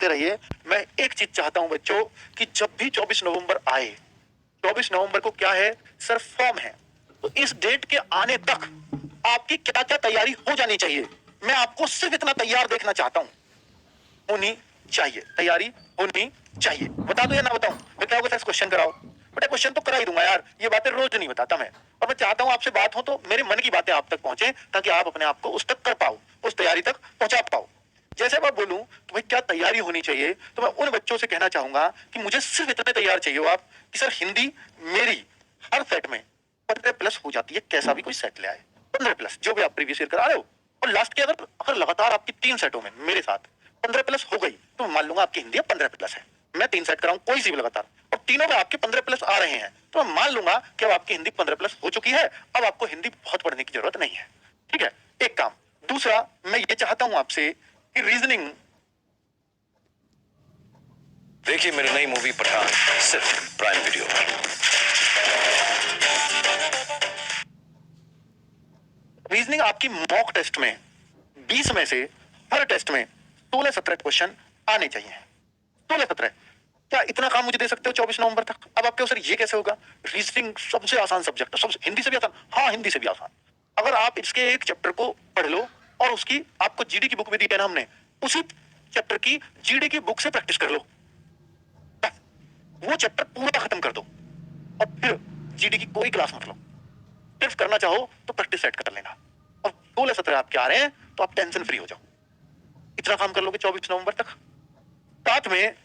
पढ़ते रहिए। मैं एक चीज चाहता हूं बच्चों कि जब भी 24 नवंबर आए, 24 नवंबर को क्या है सर, फॉर्म है, तो इस डेट के आने तक आपकी क्या क्या तैयारी हो जानी चाहिए। मैं आपको सिर्फ इतना तैयार देखना चाहता हूं, होनी चाहिए, तैयारी होनी चाहिए। बता दो या ना बताऊं? मैं क्या होगा, क्वेश्चन कराओ बेटा, क्वेश्चन तो करा ही दूंगा यार, ये बातें रोज नहीं बताता मैं। और मैं चाहता हूं आपसे बात हो तो मेरे मन की बातें आप तक पहुंचे, ताकि आप अपने आप को उस तक कर पाओ, उस तैयारी तक पहुंचा पाओ। जैसे मैं बोलूं तो भाई क्या तैयारी होनी चाहिए, तो मैं उन बच्चों से कहना चाहूंगा कि मुझे सिर्फ इतने तैयार चाहिए हो आप कि सर हिंदी मेरी हर सेट में 15+ हो जाती है, कैसा भी कोई सेट ले आए 15+, जो भी आप प्रीवियस ईयर करा रहे हो। और लास्ट के अगर अगर लगातार आपकी 3 सेटों में मेरे साथ 15+ हो गई तो मैं मान लूंगा आपकी हिंदी 15+ है। मैं 3 सेट कराऊं कोई सी भी लगातार और तीनों में आपके 15+ आ रहे हैं, तो मैं मान लूंगा कि अब आपकी हिंदी 15+ हो चुकी है। अब आपको हिंदी बहुत पढ़ने की जरूरत नहीं है। ठीक है, एक काम। दूसरा, मैं ये चाहता हूं आपसे कि रीजनिंग देखिए मेरी नई मूवी पठान सिर्फ प्राइम वीडियो पर। रीजनिंग आपकी मॉक टेस्ट में 20 में से हर टेस्ट में 16-17 क्वेश्चन आने चाहिए। 16-17। क्या इतना काम मुझे दे सकते हो 24 नवंबर तक? अब आप कहो सर ये कैसे होगा? रीजनिंग सबसे आसान सब्जेक्ट है, सबसे हिंदी से भी आसान। हाँ, हिंदी से भी आसान। अगर आप इसके एक चैप्टर को पढ़ लो और उसकी आपको जीडी की बुक भी दी है ना हमने, उसी चैप्टर की जीडी की बुक से प्रैक्टिस कर लो, वो चैप्टर पूरा खत्म कर दो और फिर जीडी की कोई क्लास मत लो। सिर्फ करना चाहो तो प्रैक्टिस सेट कर लेना और 16-17 आपके आ रहे हैं तो आप टेंशन फ्री हो जाओ। इतना काम कर लोगे 24 नवंबर तक। साथ में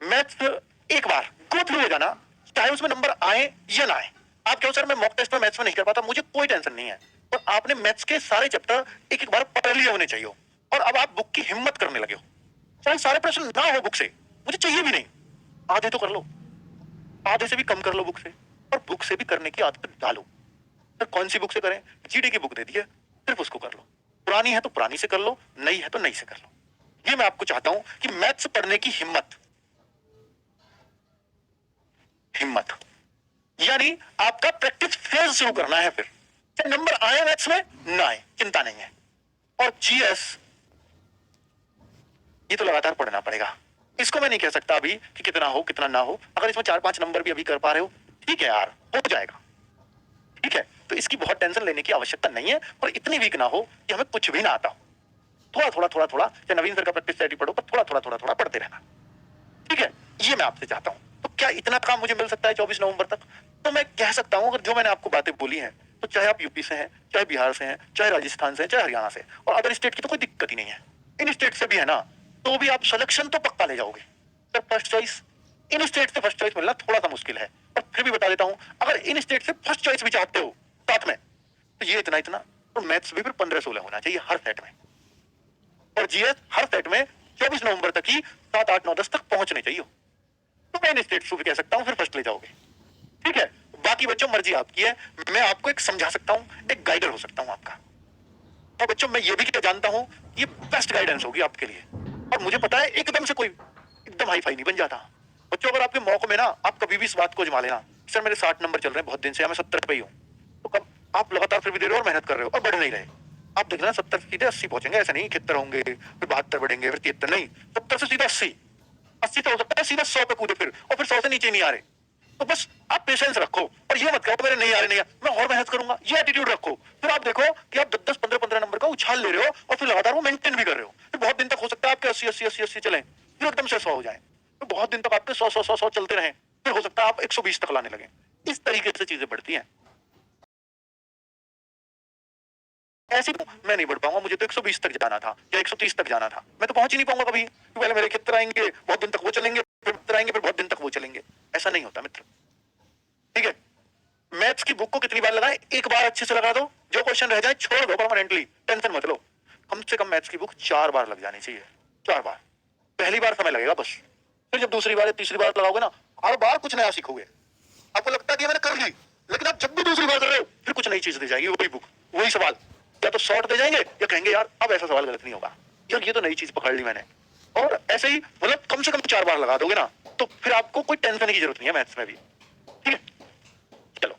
मैथ्स एक बार गो थ्रू हो जाना, चाहे उसमें नंबर आए या ना आए। आप कहो सर मैं मॉक टेस्ट में मैथ्स में नहीं कर पाता, मुझे कोई टेंशन नहीं है, पर आपने मैथ्स के सारे चैप्टर एक एक बार पढ़ लिए होने चाहिए और अब आप बुक की हिम्मत करने लगे हो। चाहे सारे प्रश्न ना हो बुक से, मुझे चाहिए भी नहीं, आधे तो कर लो, आधे से भी कम कर लो बुक से, और बुक से भी करने की आदत डालो। तो कौन सी बुक से करें? जीडी की बुक दे दी है, सिर्फ उसको कर लो। पुरानी है तो पुरानी से कर लो, नई है तो नई से कर लो। ये मैं आपको चाहता हूं कि मैथ्स पढ़ने की हिम्मत, हिम्मत यानी आपका प्रैक्टिस फेज शुरू करना है। फिर चाहे नंबर आए मैथ्स में ना आए, चिंता नहीं है। और जीएस ये तो लगातार पढ़ना पड़ेगा। इसको मैं नहीं कह सकता अभी कि कितना हो कितना ना हो। अगर इसमें 4-5 नंबर भी अभी कर पा रहे हो, ठीक है यार, हो जाएगा। ठीक है, तो इसकी बहुत टेंशन लेने की आवश्यकता नहीं है, पर इतनी वीक ना हो कि हमें कुछ भी ना आता हो। थोड़ा थोड़ा चाहे नवीन सर का प्रैक्टिस सेट ही पढ़ो, पर थोड़ा पढ़ते रहना। ठीक है, ये मैं आपसे चाहता हूं। तो क्या इतना काम मुझे मिल सकता है 24 नवंबर तक? तो मैं कह सकता हूं, अगर जो मैंने आपको बातें बोली हैं, तो चाहे आप यूपी से हैं, चाहे बिहार से हैं, चाहे राजस्थान से हैं, चाहे हरियाणा से, और अदर स्टेट की तो कोई दिक्कत ही नहीं है। इन स्टेट से भी है ना, तो भी आप सिलेक्शन तो पक्का ले जाओगे। सर फर्स्ट चॉइस, इन स्टेट से फर्स्ट चॉइस मिलना थोड़ा सा मुश्किल है, पर फिर भी बता देता हूं, अगर इन स्टेट से फर्स्ट चॉइस भी चाहते हो साथ में, तो ये इतना इतना, तो मैथ्स भी फिर 15-16 होना चाहिए हर सेट में, और जीएस हर सेट में 24 नवंबर तक ही 7, 8, 9, 10 तक पहुंचने चाहिए। तो मैं इन स्टेट भी कह सकता हूं, फिर फर्स्ट ले जाओगे। ठीक है, बाकी बच्चों मर्जी आपकी है। मैं आपको एक समझा सकता हूं, एक गाइडर हो सकता हूं आपका। तो बच्चों मैं ये भी जानता हूं, ये बेस्ट गाइडेंस होगी आपके लिए, और मुझे पता है एकदम से कोई एकदम हाई फाई नहीं बन जाता। बच्चों अगर आपके मौके में ना, आप कभी भी इस बात को आजमा लेना, सर मेरे 60 नंबर चल रहे हैं बहुत दिन से, मैं 70 पे ही हूं, तो कब आप लगातार फिर भी दे रहे हो और मेहनत कर रहे हो और बढ़ नहीं रहे, आप देख लेना 70 सीधे 80 पहुंचेंगे। ऐसा नहीं 71 होंगे, फिर 72 बढ़ेंगे, फिर 73 नहीं, 70 से सीधा 80, 80 तो हो सकता है सीधा 100 पे कूदे फिर, और फिर 100 से नीचे नहीं आ रहे। तो बस आप पेशेंस रखो और ये मत कहो मेरे नहीं आ रहे, नहीं आ, मैं और मेहनत करूंगा, ये एटीट्यूड रखो। फिर आप देखो कि आप 10-10, 15-15 नंबर का उछाल ले रहे हो और फिर लगातार वो मेंटेन भी कर रहे हो। फिर बहुत दिन तक हो सकता है आपके 80-80-80-80 चले, फिर एकदम से 100 हो जाए, तो बहुत दिन तक आपके 100-100-100 चलते रहे, फिर हो सकता है आप 120 तक लाने लगे। इस तरीके से चीजें बढ़ती हैं। ऐसे मैं नहीं बढ़ पाऊंगा, मुझे तो 120 तक जाना था या 130 तक जाना था, मैं तो पहुंच ही नहीं पाऊंगा कभी। पहले मेरे खेतर आएंगे, बहुत दिन तक वो चलेंगे, फिर आएंगे, फिर बहुत दिन तक वो चलेंगे। ऐसा नहीं होता मित्र। ठीक है, मैथ्स की बुक को कितनी बार लगाएं? एक बार अच्छे से लगा दो, जो क्वेश्चन रह जाए छोड़ दो परमानेंटली, टेंशन मत लो। कम से कम मैथ्स की बुक 4 बार लग जानी चाहिए, 4 बार। पहली बार समय लगेगा बस, फिर जब दूसरी बार या तीसरी बार लगाओगे ना, हर बार कुछ नया सीखोगे। आपको लगता है कि मैंने कर ली, लेकिन आप जब भी दूसरी बार कर रहे हो फिर कुछ नई चीज दे जाएगी वही बुक, वही सवाल, या तो शॉर्ट दे जाएंगे या कहेंगे यार अब ऐसा सवाल गलत नहीं होगा, यार ये तो नई चीज पकड़ ली मैंने। और ऐसे ही मतलब कम से कम 4 बार लगा दोगे ना, तो फिर आपको कोई टेंशन की जरूरत नहीं है मैथ्स में भी। ठीक है, चलो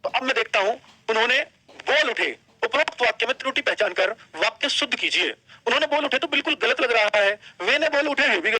तो अब मैं देखता हूं, उन्होंने बोल उठे उपरोक्त वाक्य में त्रुटि पहचान कर वाक्य शुद्ध कीजिए। उन्होंने बोल उठे तो बिल्कुल गलत लग रहा है, वे ने बोल उठे ये भी